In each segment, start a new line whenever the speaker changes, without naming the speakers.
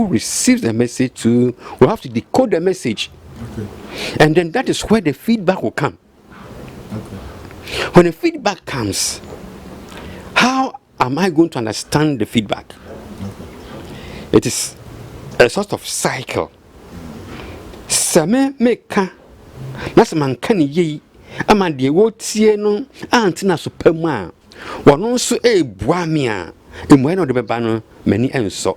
receives the message too will have to decode the message. Okay. And then that is where the feedback will come. Okay. When the feedback comes, how am I going to understand the feedback? Okay. It is a sort of cycle. Same meka na man kan yi ama de wo tie no antina so pama wono so ebua me a emu na de beba no mani enso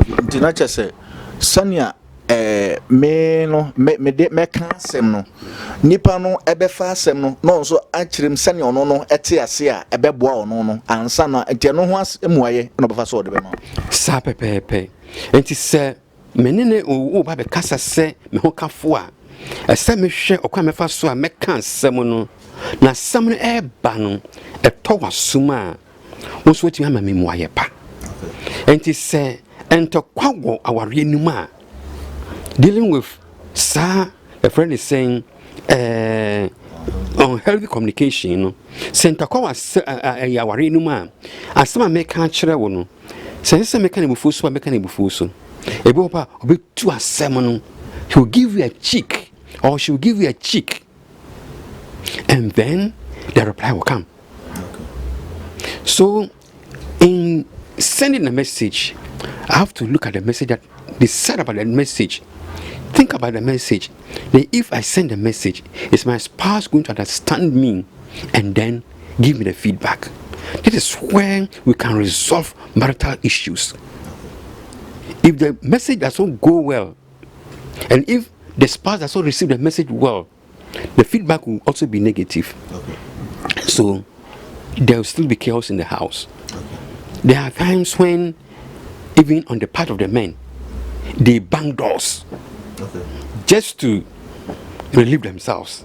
ntina chese sania me no me de meka asem no nipa no ebefa asem no no so akirem sania ono no ete ase a ebeboa ono no ansa na ente no ho emuaye no befa so de bema
sa pepepe enti se menene o ba be kasa se me ho kafo a ese me hwe okwa me fa so a me kan asem no na asem no eba no eto wasuma wo so ti ama me muaye pa enti se ento kwawo aware anim a dealing with a friend is saying unhealthy communication, you know. Senta kwa aware anim a asema me kan kire wo no sense me kan ebufuso me kan ebufuso ebe opa obetu asem no he will give you a cheek or she will give you a cheek and then the reply will come. So in sending a message I have to look at the message that they said about the message. Think about the message. Then if I send a message, is my spouse going to understand me and then give me the feedback? That is where we can resolve marital issues. If the message doesn't go well, and if the spouse doesn't receive the message well, the feedback will also be negative. Okay. So there will still be chaos in the house. Okay. There are times when, even on the part of the men, they bang doors. Okay. Just to relieve themselves.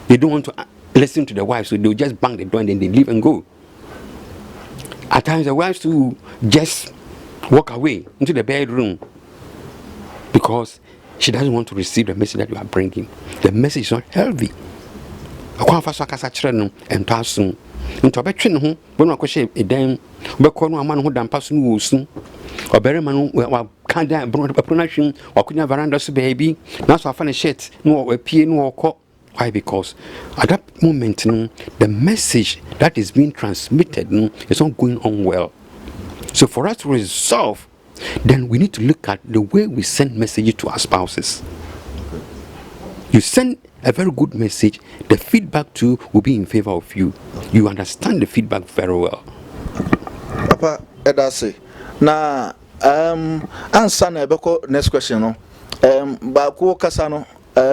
They don't want to listen to the wives, so they'll just bang the door and then they leave and go. At times the wives too just walk away into the bedroom because she doesn't want to receive the message that you are bringing. The message is not healthy. Akwa fa so akasa kire no ento aso nto betwe ne ho bo no akohye edan beko no ama no ho dampa so no wosu oberema no wa kanda bro na hwim wakunya veranda so baby na so afa ne shirt no apie no okọ. Why? Because at that moment the message that is being transmitted is not going on well. So for us to resolve, then we need to look at the way we send messages to our spouses. You send a very good message, the feedback too will be in favor of you. You understand the feedback very well.
Papa, edase. Na answer na ebeko next question no. Ba ko kasa no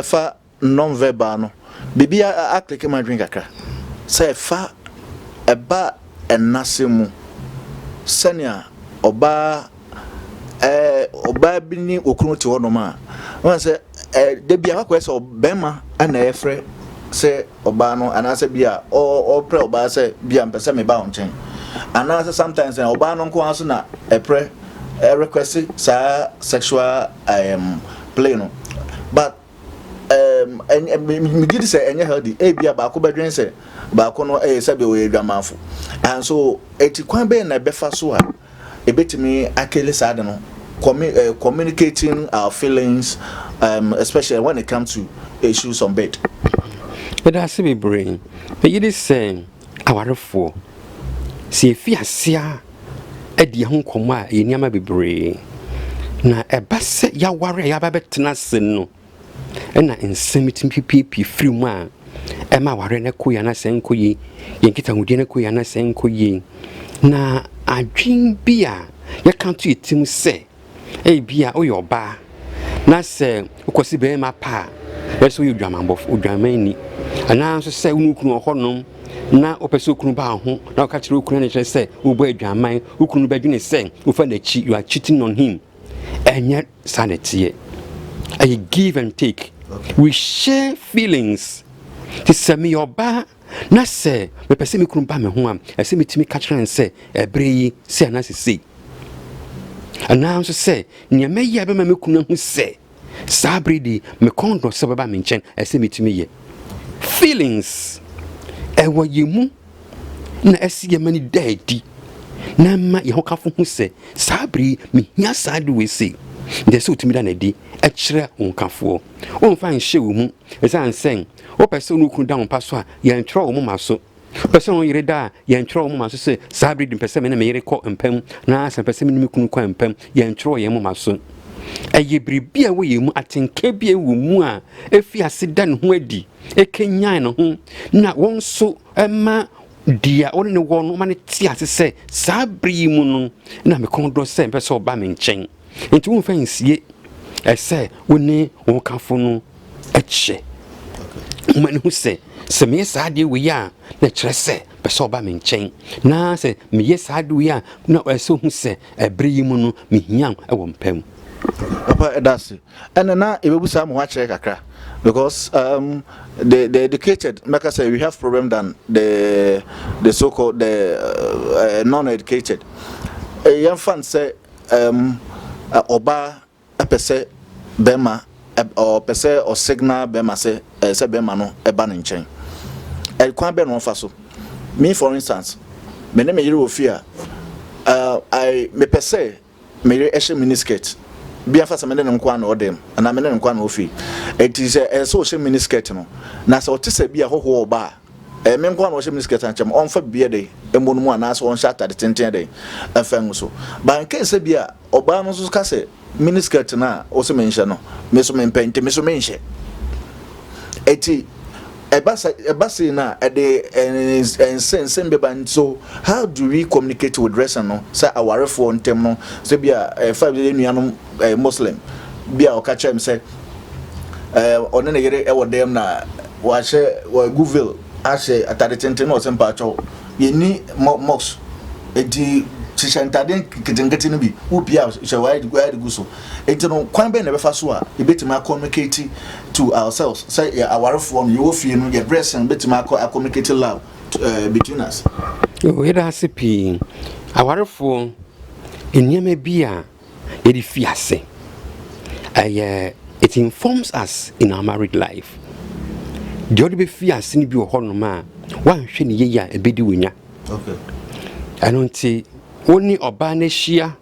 fa non-verbal no. Bibi a click my drink akra. Say fa eba enasemu. Senia oba bi ni okunu ti wono ma. Won say de bia akwa say obema ana efre say oba no anase bia o pre oba say bia mpese me ba onchen. Anase sometimes oba no nko aso na epre request sa sexual play no. But and me did say any healthy bia ba ko bedwen say ba ko no sabe o edwamafo. And so eti kwan be na befa so a ebetimi akele sad no communicating our feelings, especially when it comes to issues on bed.
But that's be brain. But you say our for see fiasia e di ho koma e niama bebre na ebase ya ware ya babetena sen no e na ensemitim pipi free mu a e ma ware na koya na sen koyi yenkita hudi na koya na sen koyi na adwin bia ya kan to etim se bia o yoba na se ukosi be ma pa yeso yu dwamambof udwamani ana so se unukunu honom na opeso kunu ba ho na ka kire okunu ne kire se ubo adwaman ukunu badwene se ufa na chi you are cheating on him enye sanity I give and take. Okay. We share feelings. Ti se me yoba na se me pese me kunu ba me ho am ese metimi ka kire se ebre yi se na se ana so say nyame ya be ma me kunu hu se sabridi me kondo se baba me nchen ese metimi ye feelings ewo yemu na ese ye mani daddy na ma ye ho kafo hu se sabri me hia sade we se de se otimi da na di e kire won kafo o mfa nhye wo mu esan sen o pese no kun da won paso a ye ntro wo mu maso pese no yire da ye ntro wo mu maso se sabri di pese me na me yire ko empam na san pese me kun ko empam ye ntro ye mu maso eye bribia wo ye mu atenke bia wo mu a efi aseda ne ho adi ekenyan ne ho na won so ema dia one ne wo no ma ne ti ase se sabri mu no na me kon do se pese oba me nchen enti wo fa nsie ese woni wo kafo no eche mani hu se me saade we ya na kire se pese oba me nchen na se me ye saade we ya na ese hu se ebri mu no me hian e wo mpam
Papa, that's it. And now if we say watch kakra, because the educated, like I say, we have problem than the so-called the non-educated. A young fan say oba a pese bema or pese or signal bema say bema no a banning chain. El quan ben one faso. Me for instance, me name you fear. I me pese me eshe miniskirt. Bia fa samene ne nkwa na odem na me ne nkwa na ofi eti se so hye miniskirt no na se otese bia hoho oba me nkwa na hye miniskirt anchem onfa bia de emonu mu ana se on shata de tenten de afan so ba nke se bia oba no so ka se miniskirt na o se menhye no me so mempente me so menhye eti ebasa na and sense be so how do we communicate with dress no say aware for ntem no say bia 5 day nuanom Muslim bia o ka chem say one na yere e wodem na wa she wa google ashe atade tenten no sempa cho ye ni mox edi chishantade kitengati no bi upia she wa de guso enti no kwan be na be fa so a ebetima communicate to ourselves say our phone you feel no your dress and betima communicate love between us
oh it has pi our phone enyeme bia e di fiase it informs us in our married life the other be fiase ni bi o hono ma wan hwe ne ye ya ebedi wonya okay I don't see oni oba na hia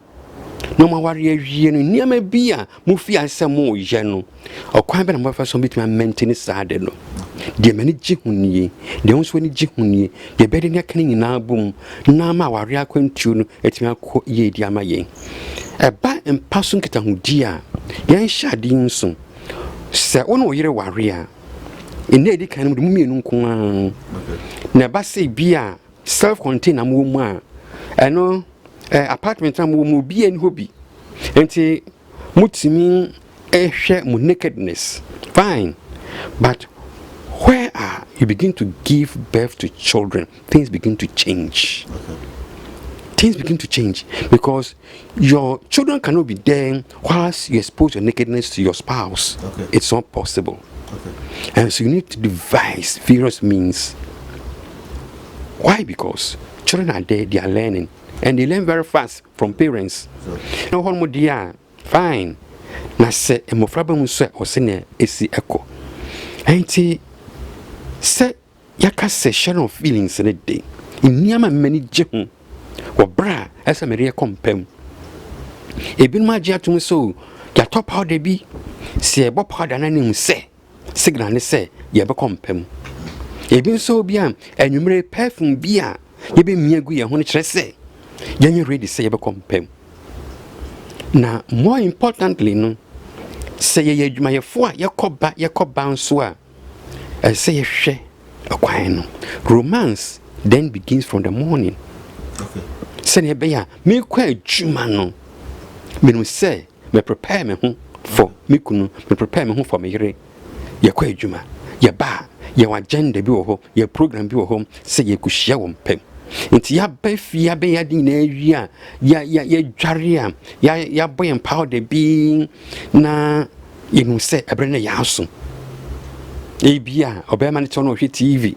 no ma ware awie no niam bia mu fiase mo ye no okwan be na mo fa so betima maintain saade no de mani gihunnie de onso ni gihunnie de bede ne kan nyina bom na ma ware akwantuo no etima ko ye di ama yen eba empaso nketa hudi a yen hyade nso se wono wo yire ware a ene edi kan mu de mu mienu nko a na ba se bia self contained am wo mu a eno apartment am wo mu bi en hobi enti mutimi ehwe mu nakedness fine but where you begin to give birth to children things begin to change things begin to change because your children cannot be there whilst you expose your nakedness to your spouse it's not possible and so you need to devise various means. Why? Because children are there, they are learning and they learn very fast from parents. No one more dear fine na se emofraba mu so o se na esi eko enti se yaka se share of feelings in a day niama mani jehu wo bra esa mere kompam ebin ma je atum so ya top powder bi se ebo powder na nim se signal ne se ye be kompam ebin so bia anwumre perfume bia ye be miagu ye ho ne kire se ye ready se ye be kompam. Na more importantly no say ye adwumayefo a yakoba nso a say ye hwe akwan no romance then begins from the morning. Okay. Say ne be ya me kwa adwuma no me no say me prepare me ho for me kunu me prepare me ho for me yere ye kwa adwuma ye ba ye agenda bi wo ho ye program bi wo ho say ye kuhia wo mpem nti ya ba fia be ya din na awi a ya dware a ya boy powder bi na you say ebre na ya so e bia obema ne tono hwe TV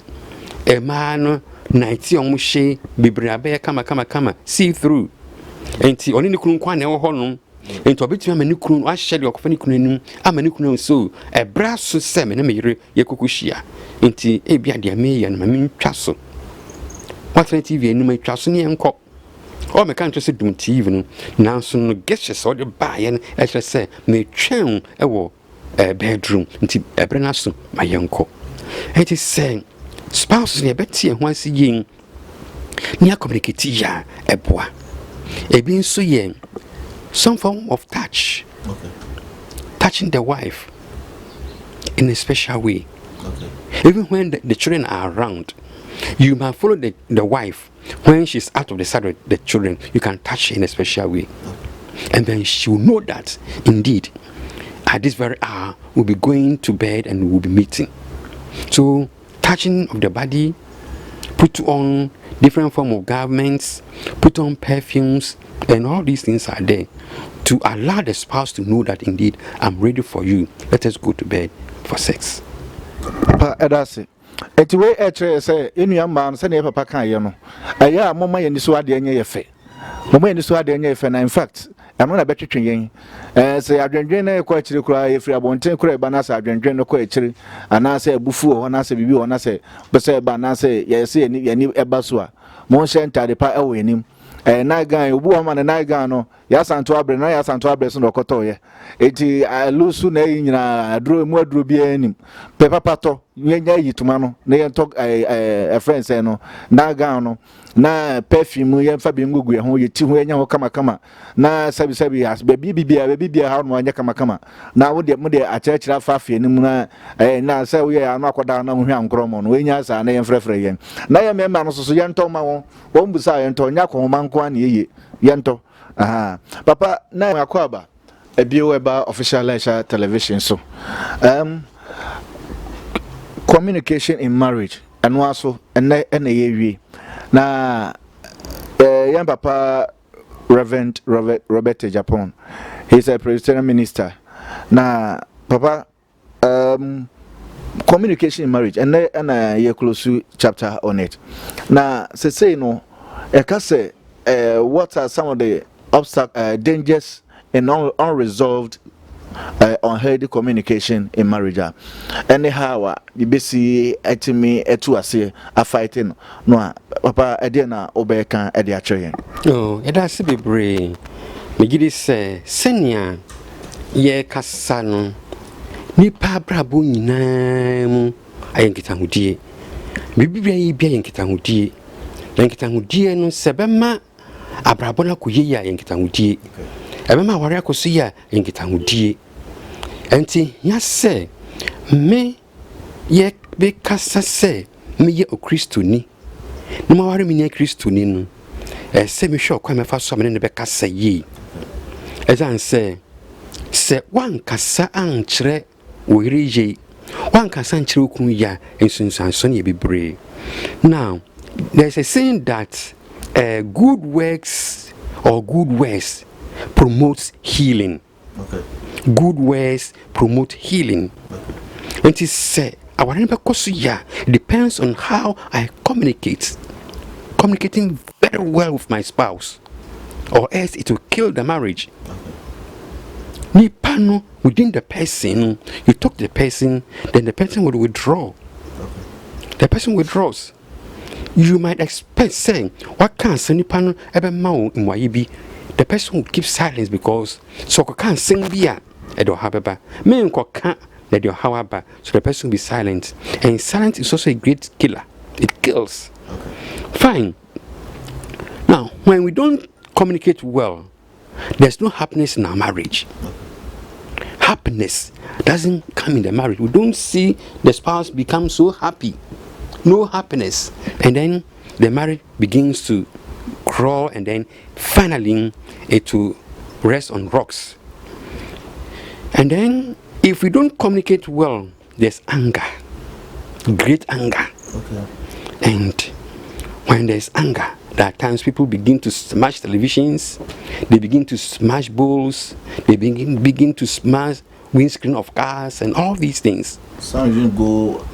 e ma no night on hye bibra be kama see through nti oni ne kunu kwa na e ho no nti obetima mani kunu a hye de okofa ne kunu anim ama ne kunu so ebra so se me na me yire ye kokohia nti e bia de me ye na me ntwa so What TV and my trust in Yanko? Or my country said, don't even now soon get your sort of buy and as I say, may train a bedroom until a brenasso, my uncle. It is saying, spouses near Betty and once a yin near communicate ya a bois. A being so young, some form of touch, touching the wife in a special way. Even when the children are around, you might follow the wife when she's out of the sight of the children. You can touch her in a special way, and then she will know that indeed at this very hour we'll be going to bed and we'll be meeting. So touching of the body, put on different form of garments, put on perfumes, and all these things are there to allow the spouse to know that indeed I'm ready for you. Let us go to bed for sex.
That's it. Eti we say enu man say na papa kan ye no aya mama ye niso ade anya ye fe mama ye niso ade anya ye fe na in fact eno na betwetwe yen say adwendwen na ekwa akire kura ye free abonten kura ba na say adwendwen no kwa akire ana say abufu ho na say bibi ho na say be say ba na say ye say ni eba so a mo hye ntade pa ewo enim na gan obu ho ma na gan no ya santo abre na ya santo abre so no koto ye eti alusu na yi nyina adro mu adro bi anim pe papa to nyanya yituma no na ye tok friend say no na gan no na perfume ye mfa bi ngugu ye ho ye ti ho enya ho kama kama na sabi as be bibia ha no anya kama kama na wo de mu de achirachira fa afie ni mu na say wo ye anu akoda na mu hwa nkromo no enya sa na ye mfrefre ye na ye mema no so ye nto ma wo busa ye nto nya ko ma nko an ye nto aha papa na akwaba ebio eba official lecture television so communication in marriage and also and ye na young papa Reverend Robert Agyapong, he's a Presbyterian minister. Na papa communication in marriage and ye close to chapter on it. Na say no say what are some of the dangers and unresolved unhealthy communication in marriage. Anyhow, you be see etimi etu ase a fighting no papa ede na obeka ede achoyen.
Oh, that's be brave. Me gidi say senia ye kasa no nipa brabo nyinaa mu ayenkita hudie. Bibibia yi bia yenkita hudie. Yenkita hudie no sebema abrabo na koye ya yenkita hudie. Ebema ware akoso ya yenkita hudie. Enti ya se me ye be kasa se me ye o Kristo ni. No ma ware me ye Kristo ni no. Se me hwe kwa me fa so me ne be kasa yi. Ezan se wan kasa ankyere wo yereje. Wan kasa ankyere okun ya ensunsanso ne bebre. Now, there's a saying that good works or good words promotes healing.
Okay.
Good words promote healing. And it say our depends on how I communicate. Communicating very well with my spouse, or else it will kill the marriage. Nipano within the person, you talk to the person, then the person will withdraw. The person withdraws. You might expect saying, what can Nipano ever mao in Waibi? The person will keep silence because so can't sing beer at your hababa. Men can't let your however, so the person will be silent. And silence is also a great killer. It kills. Fine. Now, when we don't communicate well, there's no happiness in our marriage. Happiness doesn't come in the marriage. We don't see the spouse become so happy. No happiness. And then the marriage begins to crawl, and then finally it will rest on rocks. And then if we don't communicate well, there's anger, great anger.
Okay.
And when there's anger, there are times people begin to smash televisions, they begin to smash bowls, they begin to smash windscreen of cars and all these things.
Some even go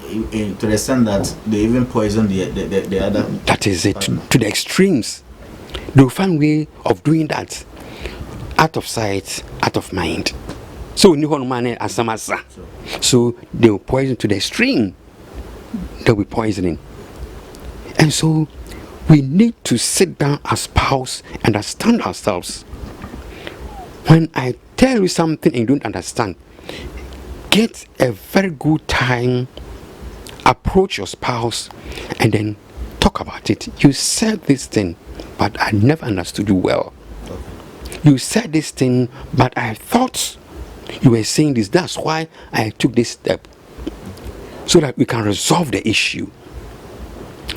to the extent that they even poison the other.
That is it, to the extremes. They'll find way of doing that, out of sight, out of mind. So so they will poison to the extreme. They'll be poisoning. And so we need to sit down as spouse and understand ourselves. When I tell you something and you don't understand, get a very good time, approach your spouse, and then talk about it. You said this thing, but I never understood you well. You said this thing, but I thought you were saying this. That's why I took this step, so that we can resolve the issue.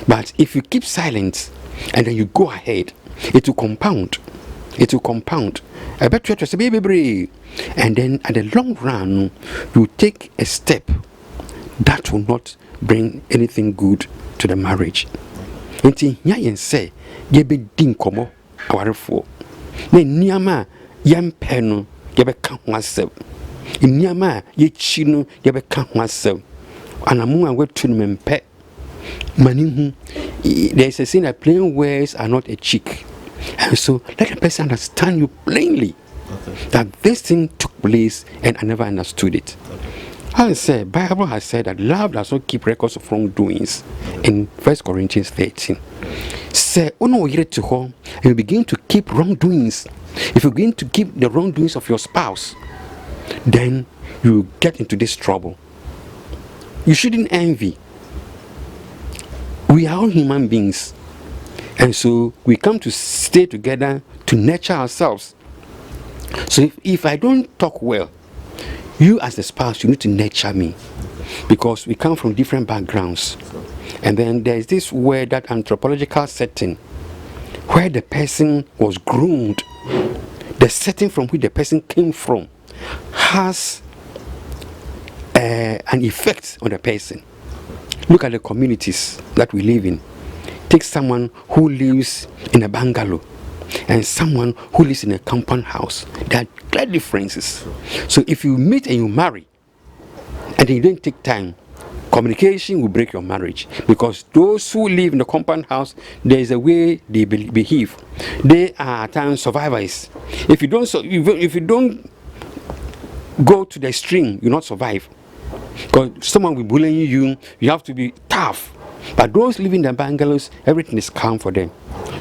But if you keep silent and then you go ahead, it will compound. It will compound. I bet you say, baby, and then at the long run, you take a step that will not bring anything good to the marriage. Nti nya yen say ye be din komo awarefo. Na niama yem pe no ye be ka ho asem. Niama ye chi no ye be ka ho asem. Anamu an wetu no mempe. Manihu, there is a saying that plain words are not a cheek. And so let the person understand you plainly, that this thing took place and I never understood it. I say, Bible has said that love does not keep records of wrongdoings in 1 Corinthians 13. Say, oh you to home, and you begin to keep wrongdoings. If you begin to keep the wrongdoings of your spouse, then you get into this trouble. You shouldn't envy. We are all human beings, and so we come to stay together to nurture ourselves. So if I don't talk well, you as the spouse, you need to nurture me, because we come from different backgrounds. And then there's this word, that anthropological setting, where the person was groomed, the setting from which the person came from has an effect on the person. Look at the communities that we live in. Take someone who lives in a bungalow and someone who lives in a compound house. There are clear differences. So if you meet and you marry and you don't take time, communication will break your marriage, because those who live in the compound house, there is a way they behave. They are at times survivors. If you don't go to the extreme, you not survive. Because someone will bully you, you have to be tough. But those living in the bungalows, everything is calm for them.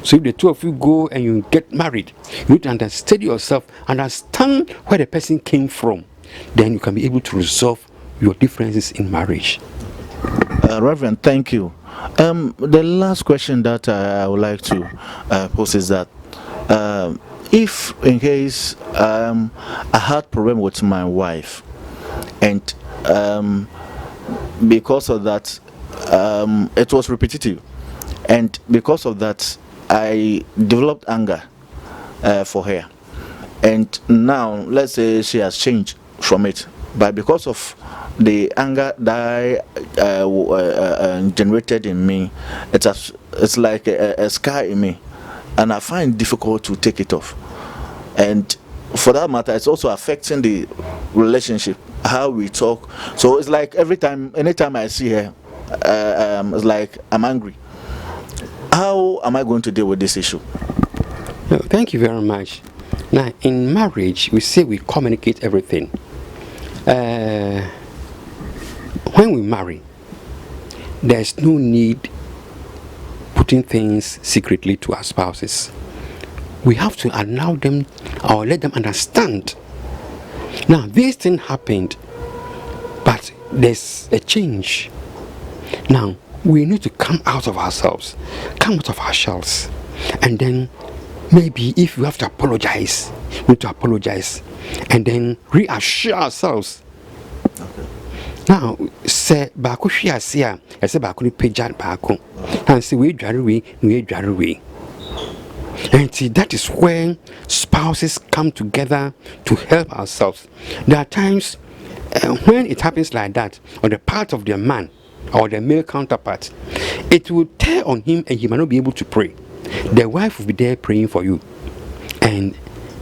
So if the two of you go and you get married, you need to understand yourself, understand where the person came from. Then you can be able to resolve your differences in marriage.
Reverend, thank you. The last question that I would like to pose is that if in case I had problem with my wife, and because of that it was repetitive, and because of that I developed anger for her, and now let's say she has changed from it, but because of the anger that I generated in me, it's like a scar in me, and I find it difficult to take it off. And for that matter, it's also affecting the relationship, how we talk. So it's like anytime I see her, it's like I'm angry. How am I going to deal with this issue?
No, thank you very much. Now, in marriage, we say we communicate everything. When we marry, there's no need putting things secretly to our spouses. We have to allow them or let them understand. Now, this thing happened, but there's a change. Now, we need to come out of ourselves, come out of our shells, and then maybe if we have to apologize, we need to apologize, and then reassure ourselves. Now, say baako hwe ase a, say baako ni pagya baako. And say we dware we. And see, that is when spouses come together to help ourselves. There are times when it happens like that, on the part of the man or the male counterpart, it will tear on him and he might not be able to pray. The wife will be there praying for you, and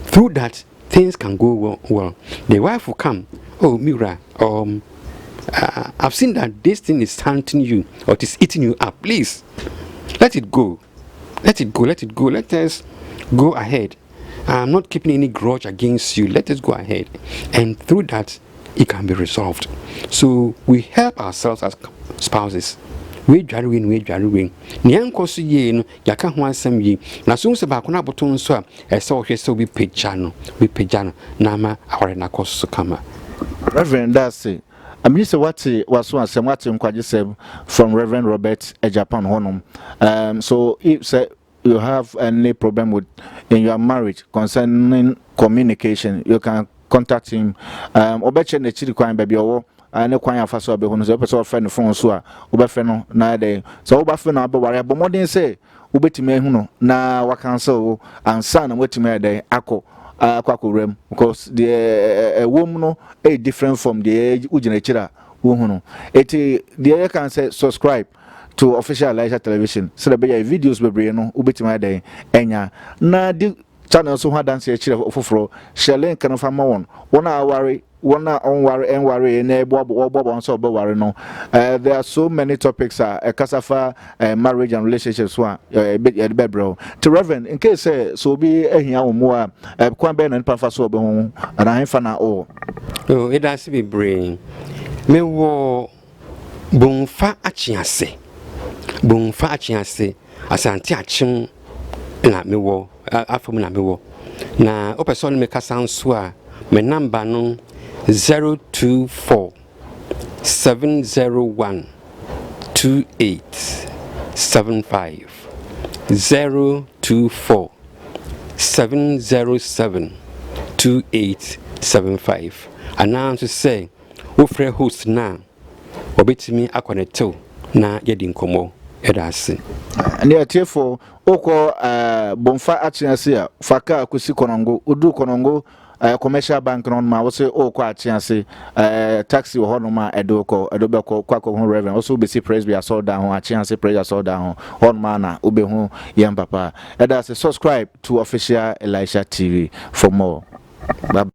through that things can go well. The wife will come, oh Mira, I've seen that this thing is hunting you, or it is eating you up. Please, let it go. Let us go ahead. I'm not keeping any grudge against you. Let us go ahead. And through that, it can be resolved. So we help ourselves as spouses. we dware ne enko so ye no yaka ho asem yi na so se ba ko na boto nso a ese wo hwe se obi pagya no na ma aware na koso kama.
Reverend, that's it. I mean, so what was one some what from Reverend Robert Agyapong honum. So if say you have any problem with in your marriage concerning communication, you can contact him. Obeche ne chiri kwan baby owo ne kwan afa so be hono so person friend phone so a obefe no na dey so obefe no abeware but modern say obetime hu no na wa cancel ansa na wetime dey akọ kwakurem because the womb no a different from the ujina chira wohunu eti the can say subscribe to official Elijah television so that be videos bebre no ubetima den enya na the channel so ha dance chira ofoforo share link no fa ma won a worry one on worry na ebo so be worry no there are so many topics kasafa marriage and relationships one be bro to Reverend in case so be ehia wo mo a kwan be na npa so be ho na henfa na oh
it has to be brain me wo bonfa achiase asante achim na me wo afom na me wo na opeson me kasa nso a me number no 024 701 2875 024 707 2875 announce say wo free host na obetimi akonecto na yedi nkomo edase
and there therefore oko bonfa achiase a faka akosi konongo odu konongo commercial bank non ma wo say oko achiase taxi wo hono ma edoko kwako ho Reverend also be see praise be asol down ho achiase praise asol down ho ma na obe ho yam papa edase subscribe to official Elijah TV for more. Bye bye.